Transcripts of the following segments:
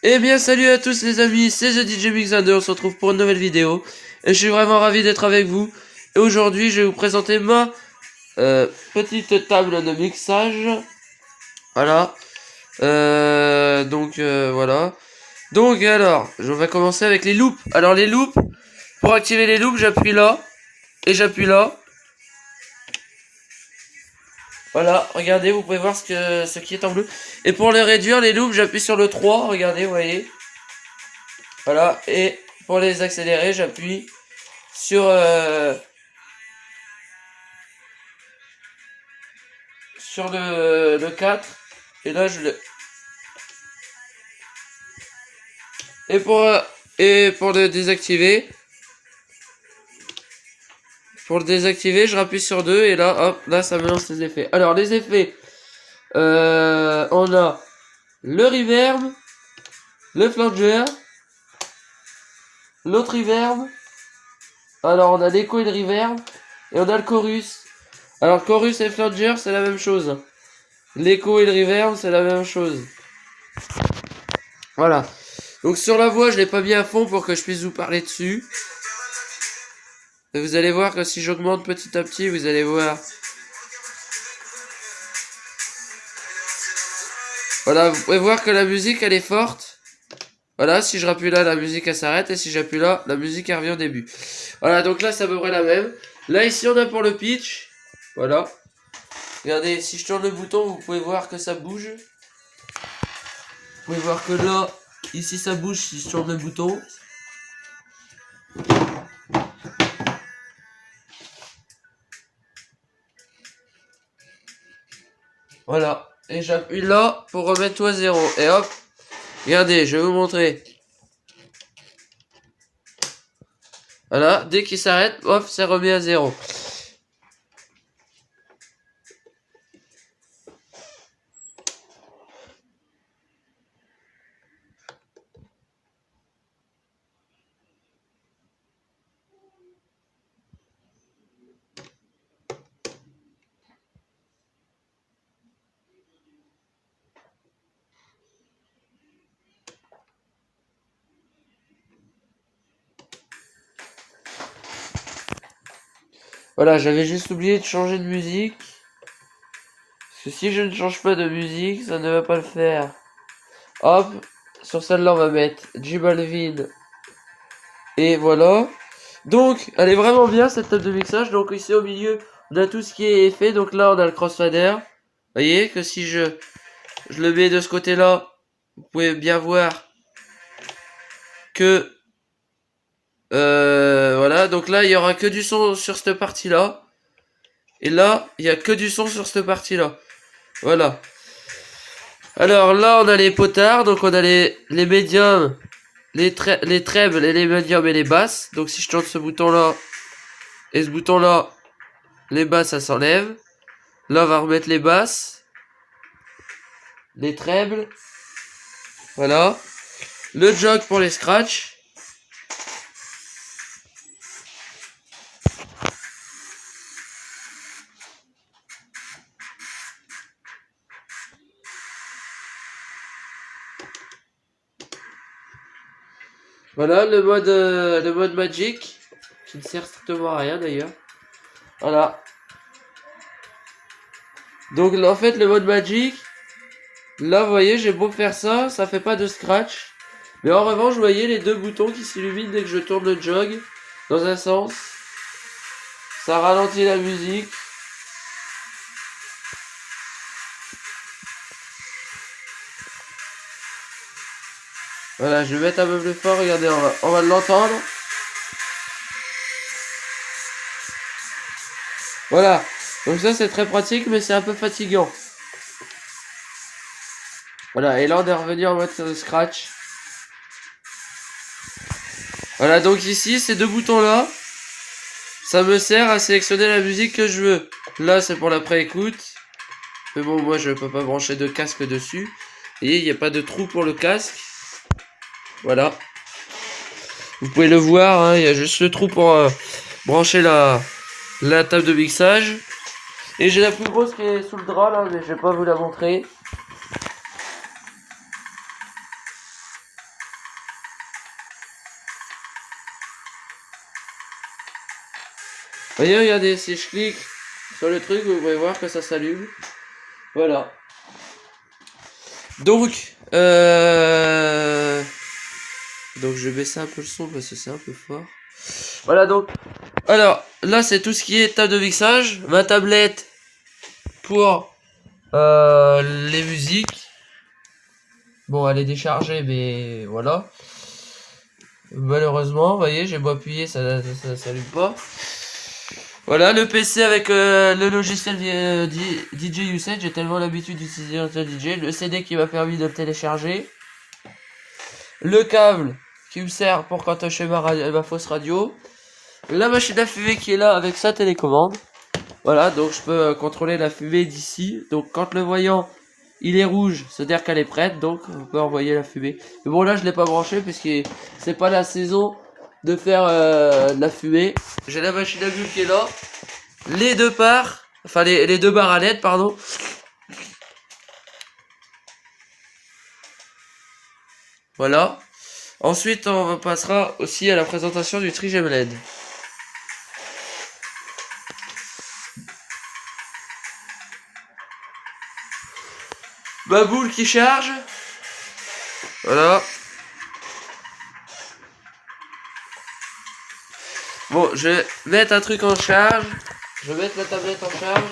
Eh bien salut à tous les amis, c'est The DJ Mixander, on se retrouve pour une nouvelle vidéo. Et je suis vraiment ravi d'être avec vous. Et aujourd'hui je vais vous présenter ma petite table de mixage. Voilà. Voilà. Donc alors, je vais commencer avec les loops. Alors les loops, pour activer les loops, j'appuie là. Et j'appuie là. Voilà, regardez, vous pouvez voir ce qui est en bleu. Et pour les réduire, les loops, j'appuie sur le 3, regardez, vous voyez. Voilà, et pour les accélérer, j'appuie sur le 4. Et là, je le... Et pour le désactiver, je rappuie sur 2 et là, hop, là, ça me lance les effets. Alors, les effets, on a le reverb, le flanger, l'autre reverb. Alors, on a l'écho et le reverb, et on a le chorus. Alors, chorus et flanger, c'est la même chose. L'écho et le reverb, c'est la même chose. Voilà. Donc, sur la voix, je l'ai pas mis à fond pour que je puisse vous parler dessus. Et vous allez voir que si j'augmente petit à petit, vous allez voir. Voilà, vous pouvez voir que la musique, elle est forte. Voilà, si je rappuie là, la musique, elle s'arrête. Et si j'appuie là, la musique, elle revient au début. Voilà, donc là, c'est à peu près la même. Là, ici, on a pour le pitch. Voilà. Regardez, si je tourne le bouton, vous pouvez voir que ça bouge. Vous pouvez voir que là, ici, ça bouge si je tourne le bouton. Voilà. Et j'appuie là pour remettre tout à 0. Et hop. Regardez, je vais vous montrer. Voilà. Dès qu'il s'arrête, hop, c'est remis à 0. Voilà, j'avais juste oublié de changer de musique. Parce que si je ne change pas de musique, ça ne va pas le faire. Hop, sur celle-là, on va mettre J Balvin. Et voilà. Donc, elle est vraiment bien cette table de mixage. Donc ici au milieu, on a tout ce qui est effet. Donc là, on a le crossfader. Vous voyez que si je le mets de ce côté-là, vous pouvez bien voir que... voilà, donc là, il y aura que du son sur cette partie-là. Et là, il y a que du son sur cette partie-là. Voilà. Alors là, on a les potards. Donc on a les médiums, les trebles et les médiums et les basses. Donc si je tourne ce bouton-là et ce bouton-là, les basses, ça s'enlève. Là, on va remettre les basses. Les trebles. Voilà. Le jog pour les scratchs. Voilà, le mode Magic. Qui ne sert strictement à rien d'ailleurs. Voilà. Donc en fait, le mode Magic. Là, vous voyez, j'ai beau faire ça, ça fait pas de scratch. Mais en revanche, vous voyez les deux boutons qui s'illuminent dès que je tourne le jog dans un sens. Ça ralentit la musique. Voilà, je vais mettre un peu plus fort, regardez, on va l'entendre. Voilà, donc ça c'est très pratique, mais c'est un peu fatigant. Voilà, et là on est revenu en mode scratch. Voilà, donc ici, ces deux boutons-là, ça me sert à sélectionner la musique que je veux. Là, c'est pour la pré-écoute. Mais bon, moi, je peux pas brancher de casque dessus. Et il n'y a pas de trou pour le casque. Voilà. Vous pouvez le voir, hein, il y a juste le trou pour brancher la table de mixage. Et j'ai la plus grosse qui est sous le drap, là, mais je vais pas vous la montrer. Voyez, regardez, si je clique sur le truc, vous pouvez voir que ça s'allume. Voilà. Donc, je vais baisser un peu le son parce que c'est un peu fort. Voilà, donc. Alors, là, c'est tout ce qui est table de mixage. Ma tablette pour les musiques. Bon, elle est déchargée, mais voilà. Malheureusement, vous voyez, j'ai beau appuyer, ça s'allume pas. Voilà, le PC avec le logiciel DJ Usage, j'ai tellement l'habitude d'utiliser un DJ. Le CD qui m'a permis de le télécharger. Le câble qui me sert pour quand je fais ma fausse radio. La machine à fumer qui est là avec sa télécommande. Voilà, donc je peux contrôler la fumée d'ici. Donc quand le voyant il est rouge, c'est-à-dire qu'elle est prête, donc on peut envoyer la fumée. Mais bon, là je l'ai pas branché puisque c'est pas la saison de faire de la fumée. J'ai la machine à fumer qui est là. Les deux parts, enfin les deux barres à LED, pardon. Voilà. Ensuite, on passera aussi à la présentation du trigème LED. Ma boule qui charge. Voilà. Bon, je vais mettre un truc en charge. Je vais mettre la tablette en charge.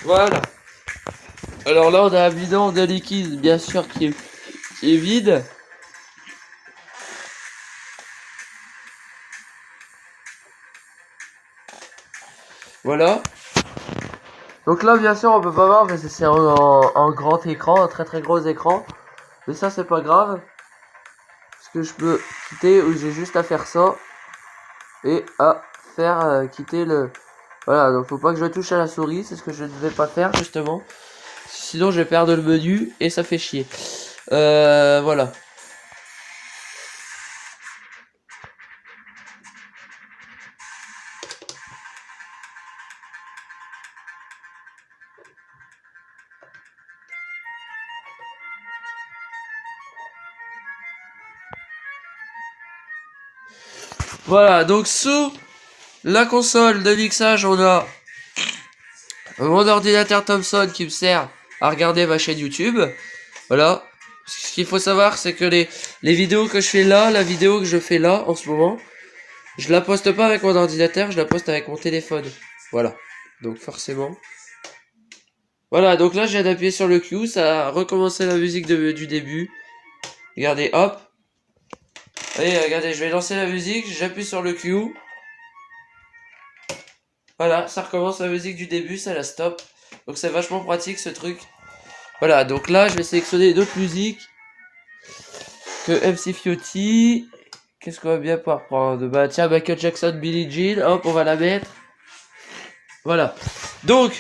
Voilà. Alors là, on a un bidon de liquide, bien sûr, qui est vide. Voilà. Donc là, bien sûr, on peut pas voir parce que c'est un grand écran, un très très gros écran. Mais ça, c'est pas grave. Parce que je peux quitter ou j'ai juste à faire ça. Et à faire quitter le... Voilà, donc faut pas que je touche à la souris, c'est ce que je ne vais pas faire justement. Sinon, je vais perdre le menu et ça fait chier. Voilà. Voilà, donc sous la console de mixage, on a mon ordinateur Thomson qui me sert à regarder ma chaîne YouTube. Voilà. Ce qu'il faut savoir, c'est que les vidéos que je fais là, la vidéo que je fais là, en ce moment, je la poste pas avec mon ordinateur, je la poste avec mon téléphone. Voilà. Donc forcément. Voilà, donc là, je viens d'appuyer sur le Q, ça a recommencé la musique du début. Regardez, hop. Allez, regardez, je vais lancer la musique, j'appuie sur le Q. Voilà, ça recommence la musique du début, ça la stop. Donc c'est vachement pratique ce truc. Voilà, donc là, je vais sélectionner d'autres musiques que MC Fiotti. Qu'est-ce qu'on va bien pouvoir prendre? Bah tiens, Michael Jackson, Billie Jean, hop, on va la mettre. Voilà. Donc,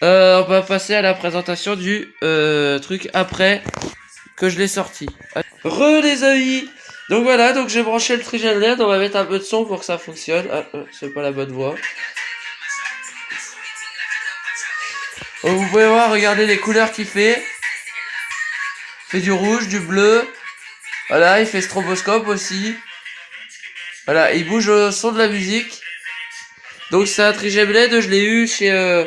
on va passer à la présentation du truc après que je l'ai sorti. Re les amis. Donc voilà, donc j'ai branché le trigène LED, on va mettre un peu de son pour que ça fonctionne. Ah, c'est pas la bonne voix. Donc, vous pouvez voir, regardez les couleurs qu'il fait. Il fait du rouge, du bleu. Voilà, il fait stroboscope aussi. Voilà, il bouge au son de la musique. Donc c'est un trigème LED, je l'ai eu chez un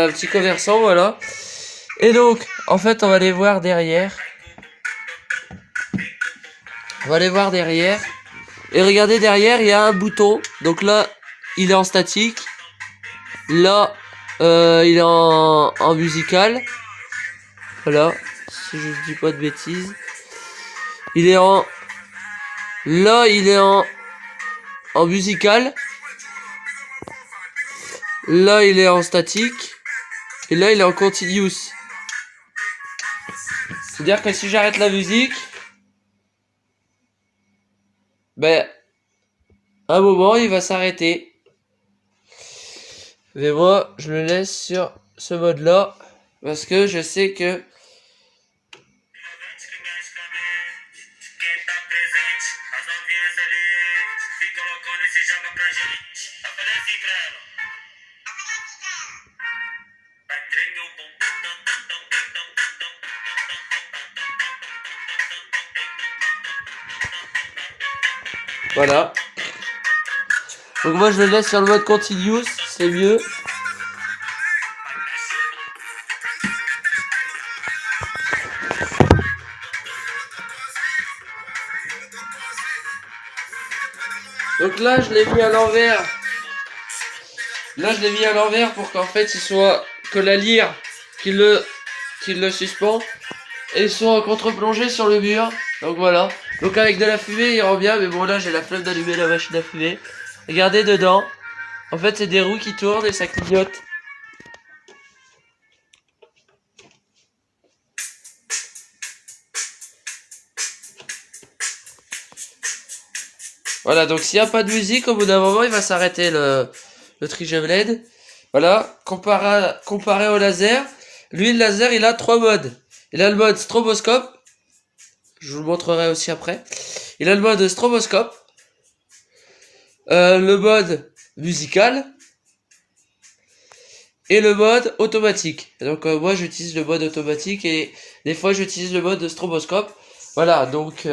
petit commerçant, voilà. Et donc, en fait, on va aller voir derrière. On va aller voir derrière. Et regardez derrière, il y a un bouton. Donc là, il est en statique. Là, il est en musical. Voilà, si je dis pas de bêtises. Il est en... Là, il est en musical. Là, il est en statique. Et là, il est en continuous. C'est-à-dire que si j'arrête la musique, ben, à un moment, il va s'arrêter. Mais moi, je le laisse sur ce mode-là. Parce que je sais que... Voilà. Donc moi je le laisse sur le mode continuous, c'est mieux. Donc là je l'ai mis à l'envers. Là je l'ai mis à l'envers pour qu'en fait il soit que la lyre qui le suspend et soit en contre-plongée sur le mur. Donc voilà. Donc avec de la fumée il rend bien, mais bon là j'ai la flemme d'allumer la machine à fumer. Regardez dedans. En fait c'est des roues qui tournent et ça clignote. Voilà, donc s'il n'y a pas de musique, au bout d'un moment, il va s'arrêter le trigem LED. Voilà, comparé au laser, lui, le laser, il a 3 modes. Il a le mode stroboscope, je vous le montrerai aussi après. Il a le mode stroboscope, le mode musical, et le mode automatique. Donc moi, j'utilise le mode automatique, et des fois, j'utilise le mode stroboscope. Voilà, donc...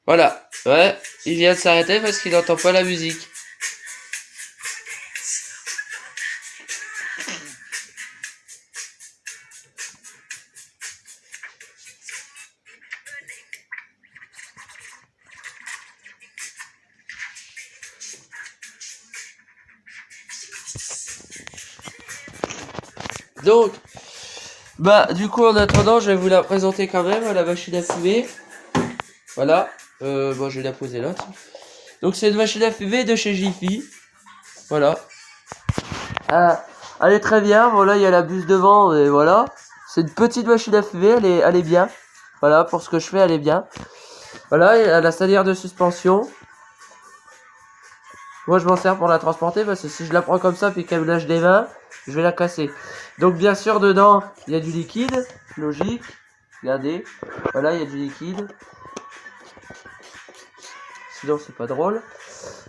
Voilà, ouais, il vient de s'arrêter parce qu'il n'entend pas la musique. Donc, bah, du coup, en attendant, je vais vous la présenter quand même, la machine à fumer. Voilà, bon, je vais la poser là. Donc, c'est une machine à fumer de chez Jiffy. Voilà. Elle est très bien. Bon, là, il y a la buse devant, et voilà. C'est une petite machine à fumer, elle est bien. Voilà, pour ce que je fais, elle est bien. Voilà, il y a la salière de suspension. Moi, je m'en sers pour la transporter parce que si je la prends comme ça puis qu'elle me lâche des mains, je vais la casser. Donc, bien sûr, dedans, il y a du liquide. Logique. Regardez. Voilà, il y a du liquide. Sinon, c'est pas drôle.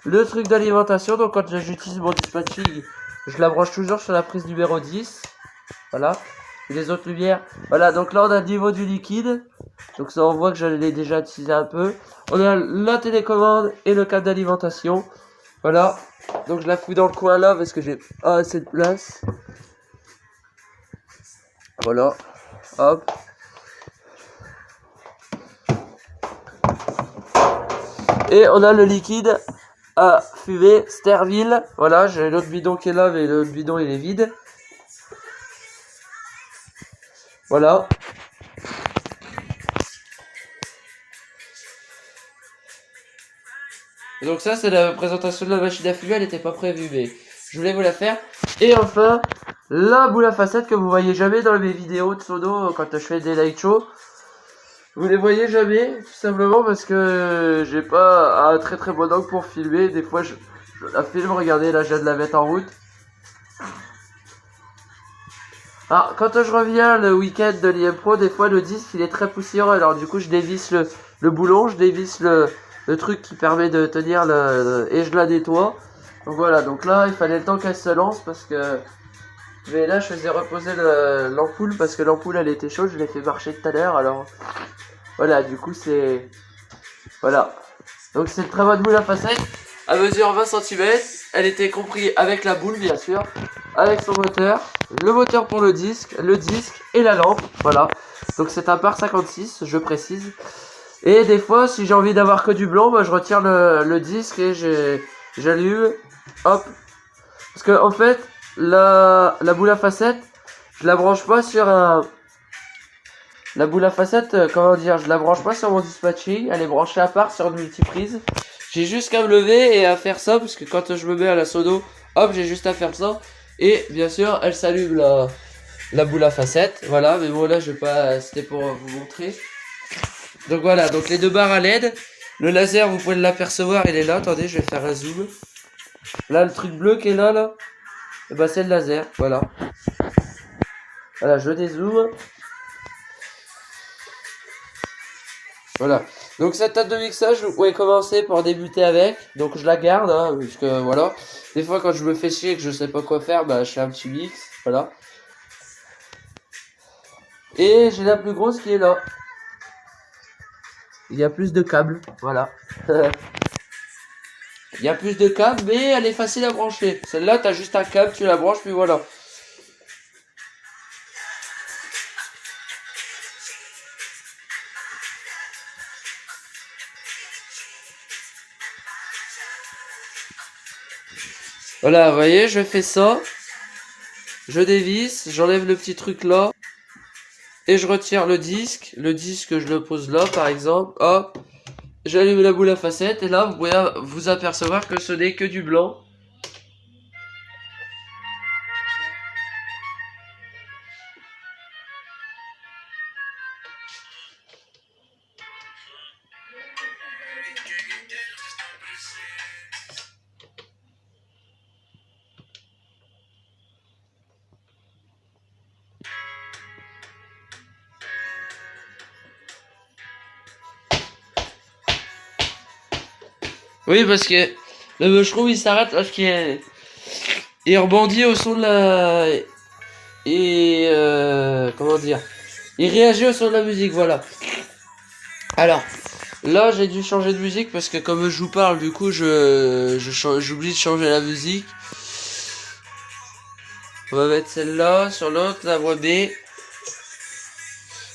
Le truc d'alimentation. Donc, quand j'utilise mon dispatching, je la branche toujours sur la prise numéro 10. Voilà. Et les autres lumières. Voilà, donc là, on a le niveau du liquide. Donc, ça, on voit que je l'ai déjà utilisé un peu. On a la télécommande et le câble d'alimentation. Voilà, donc je la fous dans le coin là parce que j'ai pas assez de place. Voilà, hop. Et on a le liquide à fumer Sterville. Voilà, j'ai l'autre bidon qui est là, mais le bidon il est vide. Voilà. Et donc ça c'est la présentation de la machine à fumer, elle n'était pas prévue mais je voulais vous la faire. Et enfin, la boule à facettes que vous voyez jamais dans mes vidéos de sono quand je fais des light shows. Vous les voyez jamais, tout simplement parce que j'ai pas un très très bon angle pour filmer. Des fois je la filme, regardez là je viens de la mettre en route. Alors quand je reviens le week-end de l'IM Pro, des fois le disque il est très poussiéreux. Alors du coup je dévisse le boulon, je dévisse le truc qui permet de tenir et je la nettoie. Donc voilà, donc là il fallait le temps qu'elle se lance parce que... Mais là je faisais reposer l'ampoule parce que l'ampoule elle était chaude, je l'ai fait marcher tout à l'heure alors... Voilà, du coup c'est... Voilà. Donc c'est une très bonne boule à facettes. À mesure 20 cm. Elle était comprise avec la boule bien sûr. Avec son moteur. Le moteur pour le disque et la lampe. Voilà. Donc c'est un par 56, je précise. Et des fois, si j'ai envie d'avoir que du blanc, bah, je retire le disque et j'allume. Hop. Parce que en fait, la boule à facettes, je la branche pas sur un... La boule à facettes, comment dire, je la branche pas sur mon dispatching, elle est branchée à part sur une multiprise. J'ai juste qu'à me lever et à faire ça, parce que quand je me mets à la sono, hop, j'ai juste à faire ça. Et bien sûr, elle s'allume la boule à facettes, voilà, mais bon là, je vais pas, c'était pour vous montrer. Donc voilà, donc les deux barres à LED, le laser, vous pouvez l'apercevoir, il est là, attendez, je vais faire un zoom. Là, le truc bleu qui est là, et bah c'est le laser, voilà. Voilà, je dézoome. Voilà. Donc cette table de mixage, vous pouvez commencer par débuter avec. Donc je la garde, hein, parce que voilà. Des fois quand je me fais chier et que je sais pas quoi faire, bah je fais un petit mix, voilà. Et j'ai la plus grosse qui est là. Il y a plus de câbles, voilà. Il y a plus de câbles, mais elle est facile à brancher. Celle-là, t'as juste un câble, tu la branches, puis voilà. Voilà, vous voyez, je fais ça. Je dévisse, j'enlève le petit truc là. Et je retire le disque. Le disque, je le pose là, par exemple. Hop. J'allume la boule à facettes. Et là, vous pouvez vous apercevoir que ce n'est que du blanc. Oui, parce que le bûcheron, il s'arrête parce il rebondit au son de la... Et... comment dire? Il réagit au son de la musique, voilà. Alors, là, j'ai dû changer de musique parce que comme je vous parle, du coup, j'oublie de changer la musique. On va mettre celle-là sur l'autre, la voix B.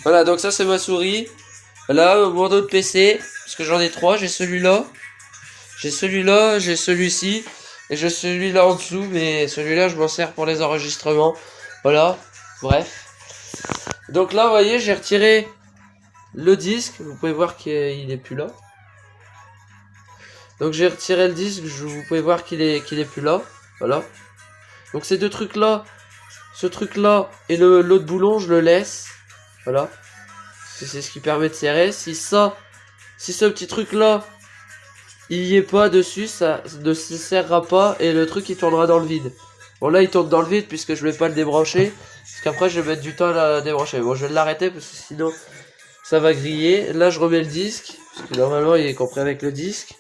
Voilà, donc ça, c'est ma souris. Là, mon autre PC, parce que j'en ai trois, j'ai celui-là. J'ai celui-là, j'ai celui-ci. Et j'ai celui-là en dessous, mais celui-là, je m'en sers pour les enregistrements. Voilà, bref. Donc là, vous voyez, j'ai retiré le disque. Vous pouvez voir qu'il est plus là. Donc j'ai retiré le disque, vous pouvez voir qu'il est plus là. Voilà. Donc ces deux trucs-là, ce truc-là et l'autre boulon, je le laisse. Voilà. C'est ce qui permet de serrer. Si ce petit truc-là, il y est pas dessus, ça ne se serrera pas et le truc il tournera dans le vide. Bon là il tourne dans le vide puisque je vais pas le débrancher. Parce qu'après je vais mettre du temps à la débrancher. Bon je vais l'arrêter parce que sinon ça va griller. Là je remets le disque. Parce que normalement il est compris avec le disque.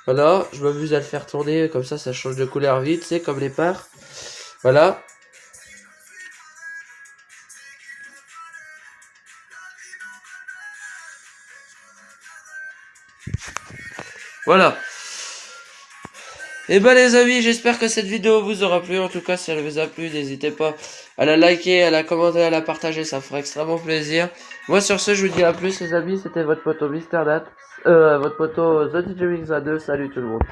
Voilà, je m'amuse à le faire tourner, comme ça change de couleur vite, c'est comme les parts. Voilà. Voilà. Et ben les amis, j'espère que cette vidéo vous aura plu. En tout cas, si elle vous a plu, n'hésitez pas à la liker, à la commenter, à la partager, ça fera extrêmement plaisir. Moi sur ce, je vous dis à plus les amis, c'était votre poteau Mr. Dat, votre poteau The DJ Mix 2, salut tout le monde.